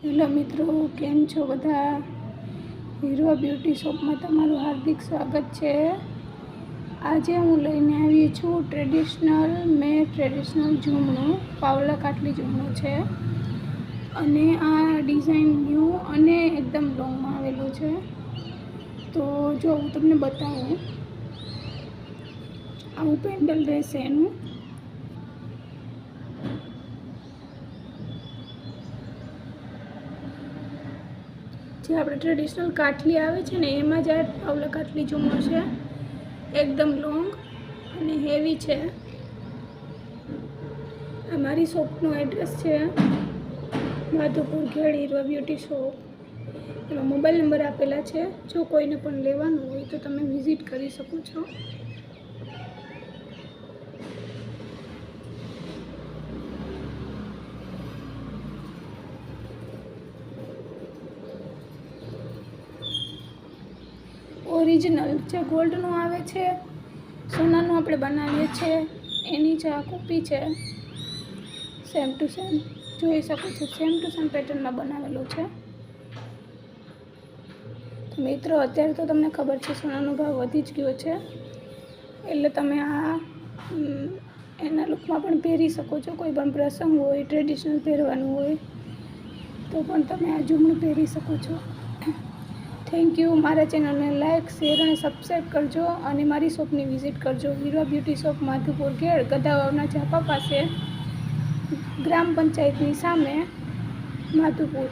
Hello મિત્રો, કેમ છો બધા? હીરવા બ્યુટી શોપમાં તમારું હાર્દિક સ્વાગત છે. આજે હું લઈને આવી છું ટ્રેડિશનલ ઝૂમણું, પાવલા કાટલી ઝૂમણું છે. અને આ ડિઝાઇન ન્યૂ અને એકદમ લોંગમાં આવેલું છે. તો જો હું તમને બતાવું, આવું પેન્ડલ રહેશે એનું. જે આપણે ટ્રેડિશનલ કાટલી આવે છે ને, એમાં જ આ પાવલા કાટલી ઝૂમર છે. એકદમ લોંગ અને હેવી છે. આ મારી શોપનું એડ્રેસ છે માધુપુર ખેડ હીરવા બ્યુટી શોપ. એમાં મોબાઈલ નંબર આપેલા છે. જો કોઈને પણ લેવાનું હોય તો તમે વિઝિટ કરી શકો છો. ઓરિજિનલ જે ગોલ્ડનું આવે છે, સોનાનું આપણે બનાવીએ છીએ, એની જ આ કોપી છે. સેમ ટુ સેમ જોઈ શકો છો, સેમ ટુ સેમ પેટર્નમાં બનાવેલું છે. તો મિત્રો, અત્યારે તો તમને ખબર છે સોનાનો ભાવ વધી જ ગયો છે, એટલે તમે આ એના લુકમાં પણ પહેરી શકો છો. કોઈ પણ પ્રસંગ હોય, ટ્રેડિશનલ પહેરવાનું હોય તો પણ તમે આ ઝૂમણું પહેરી શકો છો. Thank you. મારા ચેનલને લાઇક, શેર અને સબસ્ક્રાઈબ કરજો અને મારી શોપની વિઝિટ કરજો. હીરવા બ્યુટી શોપ, માધુપુર ખેડ, ગધાવાવના ઝાપા પાસે, ગ્રામ પંચાયતની સામે, માધુપુર.